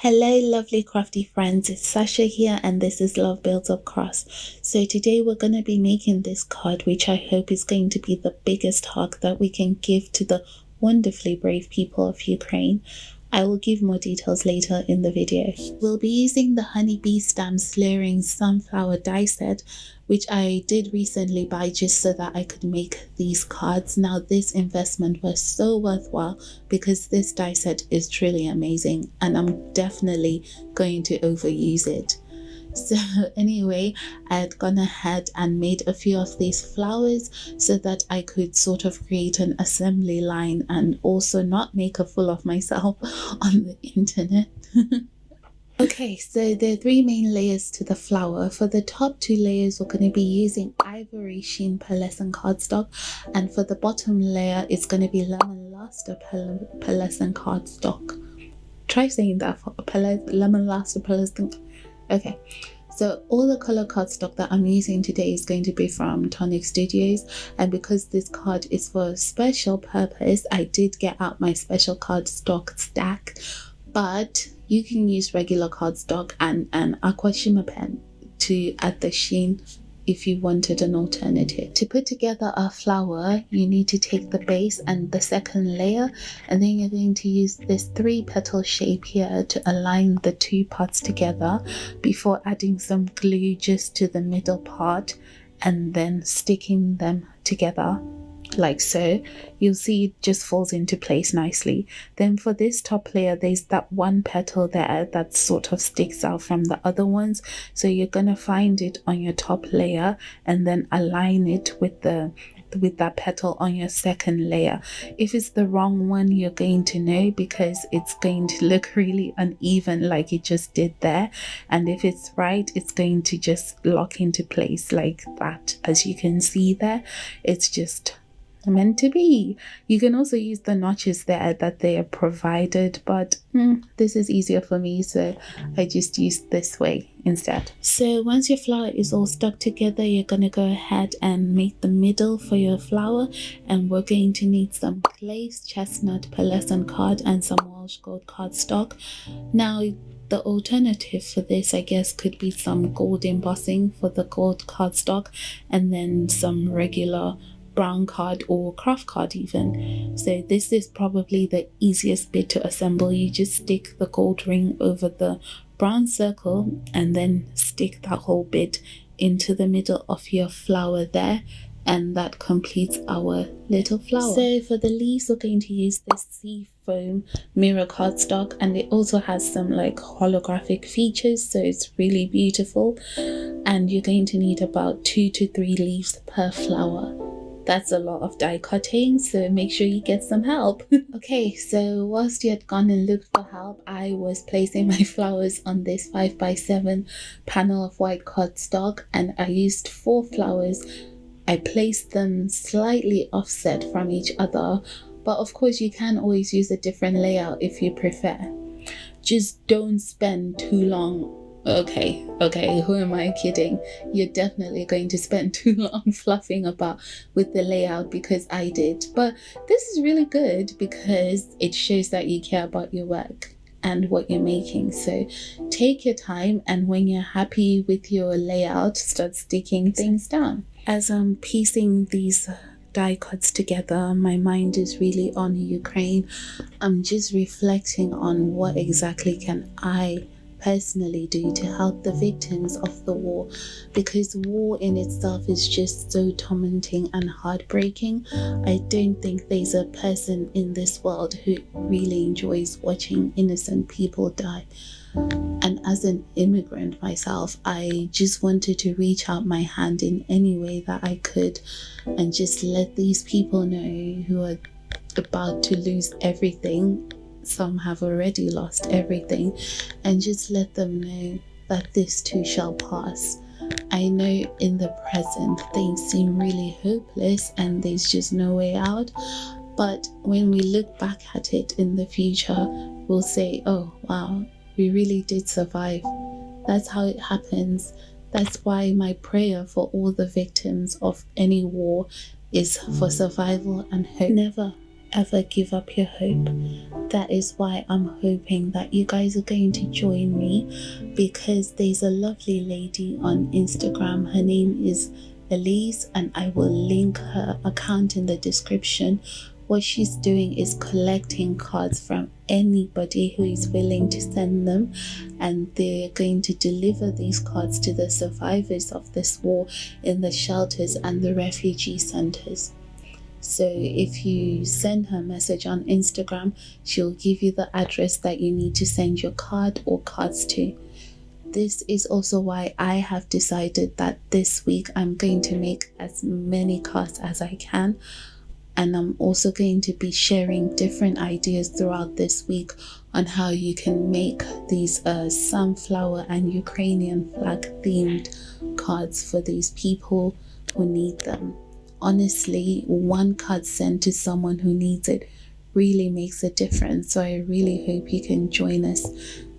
Hello lovely crafty friends, it's Sasha here and this is Love Builds Up Cross. So today we're going to be making this card, which I hope is going to be the biggest hug that we can give to the wonderfully brave people of Ukraine. I will give more details later in the video. We'll be using the Honeybee Stamp Slurring Sunflower die set, which I did recently buy just so that I could make these cards. Now this investment was so worthwhile because this die set is truly amazing and I'm definitely going to overuse it. So anyway, I had gone ahead and made a few of these flowers so that I could sort of create an assembly line and also not make a fool of myself on the internet. Okay, so there are three main layers to the flower. For the top two layers, we're going to be using ivory sheen pearlescent cardstock, and for the bottom layer, it's going to be lemon luster pearlescent cardstock. Try saying that for lemon luster pearlescent. Okay, so all the color cardstock that I'm using today is going to be from Tonic Studios, and because this card is for a special purpose, I did get out my special cardstock stack, but you can use regular cardstock and an aqua shimmer pen to add the sheen if you wanted an alternative. To put together a flower, you need to take the base and the second layer, and then you're going to use this 3-petal shape here to align the two parts together before adding some glue just to the middle part and then sticking them together like so. You'll see it just falls into place nicely. Then for this top layer, there's that one petal there that sort of sticks out from the other ones, so you're gonna find it on your top layer and then align it with that petal on your second layer. If it's the wrong one, you're going to know because it's going to look really uneven like it just did there, and if it's right, it's going to just lock into place like that. As you can see there, it's just meant to be. You can also use the notches there that they are provided, but this is easier for me, so I just used this way instead. So once your flower is all stuck together, you're gonna go ahead and make the middle for your flower, and we're going to need some glazed chestnut pearlescent card and some Welsh gold cardstock. Now the alternative for this, I guess, could be some gold embossing for the gold cardstock and then some regular brown card or craft card even. So this is probably the easiest bit to assemble. You just stick the gold ring over the brown circle and then stick that whole bit into the middle of your flower there, and that completes our little flower. So for the leaves, we're going to use this sea foam mirror cardstock, and it also has some like holographic features, so it's really beautiful. And you're going to need about 2 to 3 leaves per flower. That's a lot of die cutting, so make sure you get some help. Okay, so whilst you had gone and looked for help, I was placing my flowers on this 5x7 panel of white cardstock, and I used 4 flowers. I placed them slightly offset from each other, but of course you can always use a different layout if you prefer. Just don't spend too long. Okay, who am I kidding? You're definitely going to spend too long fluffing about with the layout, because I did. But this is really good because it shows that you care about your work and what you're making. So take your time, and when you're happy with your layout, start sticking things down. As I'm piecing these die cuts together, my mind is really on Ukraine. I'm just reflecting on what exactly can I personally do to help the victims of the war, because war in itself is just so tormenting and heartbreaking. I don't think there's a person in this world who really enjoys watching innocent people die. And as an immigrant myself, I just wanted to reach out my hand in any way that I could and just let these people know who are about to lose everything. Some have already lost everything, and just let them know that this too shall pass. I know in the present things seem really hopeless and there's just no way out, but when we look back at it in the future, we'll say, oh wow, we really did survive. That's how it happens. That's why my prayer for all the victims of any war is for survival and hope. Never ever give up your hope. That is why I'm hoping that you guys are going to join me, because there's a lovely lady on Instagram. Her name is Elise, and I will link her account in the description. What she's doing is collecting cards from anybody who is willing to send them, and they're going to deliver these cards to the survivors of this war in the shelters and the refugee centers. So if you send her a message on Instagram, she'll give you the address that you need to send your card or cards to. This is also why I have decided that this week I'm going to make as many cards as I can. And I'm also going to be sharing different ideas throughout this week on how you can make these sunflower and Ukrainian flag themed cards for these people who need them. Honestly, one card sent to someone who needs it really makes a difference. So I really hope you can join us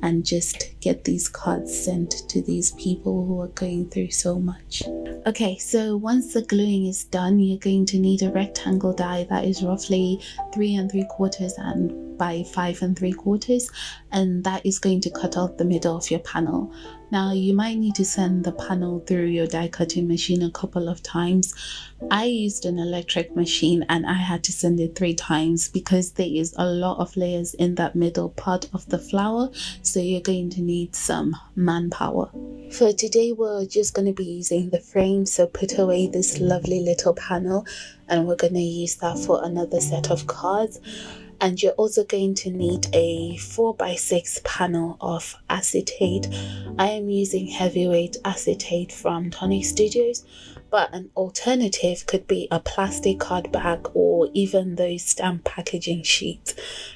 and just get these cards sent to these people who are going through so much. Okay, so once the gluing is done, you're going to need a rectangle die that is roughly 3 3/4 and by 5 3/4, and that is going to cut out the middle of your panel. Now you might need to send the panel through your die cutting machine a couple of times. I used an electric machine and I had to send it 3 times because there is a lot of layers in that middle part of the flower, so you're going to need some manpower. For today we're just going to be using the frame, so put away this lovely little panel and we're going to use that for another set of cards. And you're also going to need a 4x6 panel of acetate. I am using heavyweight acetate from Tonic Studios, but an alternative could be a plastic card bag or even those stamp packaging sheets.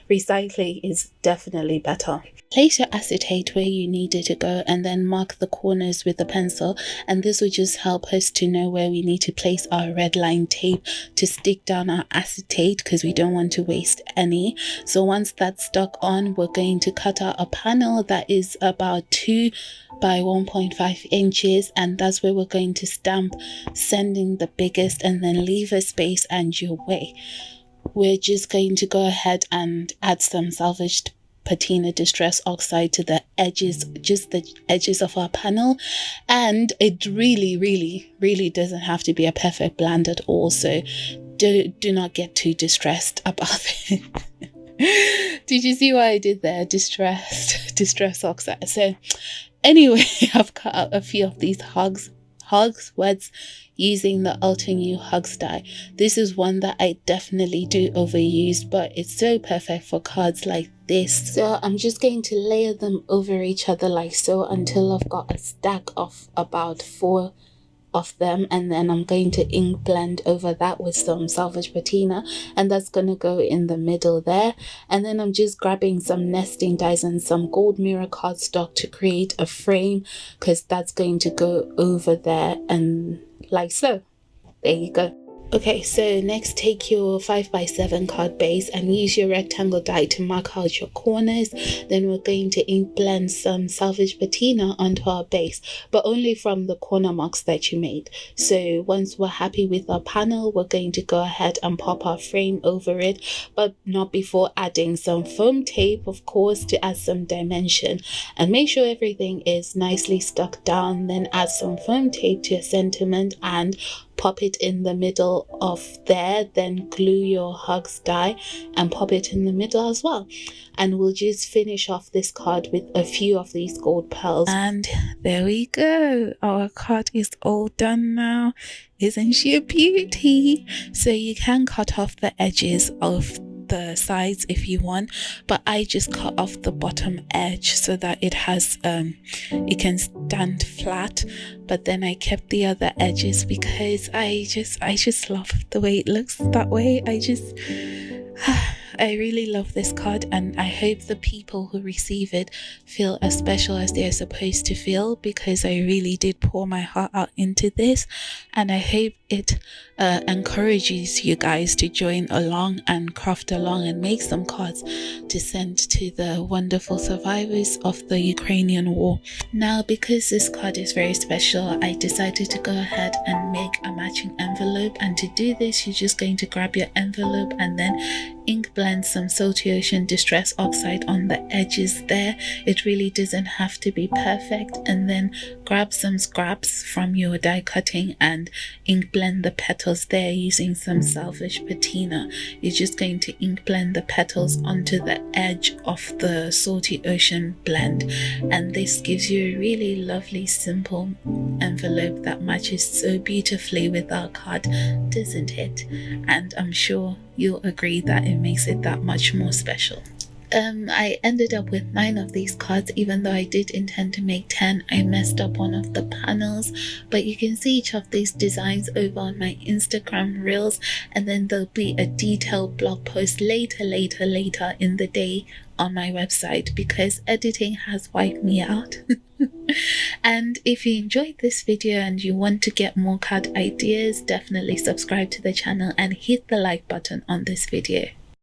Recycling is definitely better. Place your acetate where you need it to go and then mark the corners with a pencil, and this will just help us to know where we need to place our red line tape to stick down our acetate, because we don't want to waste any. So once that's stuck on, we're going to cut out a panel that is about 2 by 1.5 inches, and that's where we're going to stamp, sending the biggest, and then leave a space and you're away. We're just going to go ahead and add some salvaged patina distress oxide to the edges, just the edges of our panel, and it really doesn't have to be a perfect blend at all, so do not get too distressed about it. Did you see what I did there? Distress oxide. So anyway, I've cut out a few of these hugs words using the Ultra Hugs die. This is one that I definitely do overuse, but it's so perfect for cards like this. So I'm just going to layer them over each other like so until I've got a stack of about 4 of them, and then I'm going to ink blend over that with some salvage patina, and that's going to go in the middle there. And then I'm just grabbing some nesting dies and some gold mirror cardstock to create a frame, because that's going to go over there, and like so. There you go. Okay, so next take your 5x7 card base and use your rectangle die to mark out your corners. Then we're going to ink blend some salvage patina onto our base, but only from the corner marks that you made. So once we're happy with our panel, we're going to go ahead and pop our frame over it, but not before adding some foam tape, of course, to add some dimension. And make sure everything is nicely stuck down. Then add some foam tape to your sentiment and pop it in the middle of there. Then glue your hugs die and pop it in the middle as well. And we'll just finish off this card with a few of these gold pearls. And there we go. Our card is all done now. Isn't she a beauty? So you can cut off the edges of the sides if you want, but I just cut off the bottom edge so that it has it can stand flat, but then I kept the other edges because I just love the way it looks that way. I really love this card, and I hope the people who receive it feel as special as they're supposed to feel, because I really did pour my heart out into this, and I hope it encourages you guys to join along and craft along and make some cards to send to the wonderful survivors of the Ukrainian war. Now, because this card is very special, I decided to go ahead and make a matching envelope, and to do this you're just going to grab your envelope and then ink blend some Salty Ocean Distress Oxide on the edges there. It really doesn't have to be perfect. And then grab some scraps from your die cutting and ink blend the petals there using some Salvage Patina. You're just going to ink blend the petals onto the edge of the Salty Ocean blend, and this gives you a really lovely simple envelope that matches so beautifully with our card, doesn't it? And I'm sure you'll agree that it makes it that much more special. I ended up with 9 of these cards, even though I did intend to make 10. I messed up one of the panels, but you can see each of these designs over on my Instagram reels, and then there'll be a detailed blog post later in the day on my website, because editing has wiped me out. And if you enjoyed this video and you want to get more card ideas, definitely subscribe to the channel and hit the like button on this video.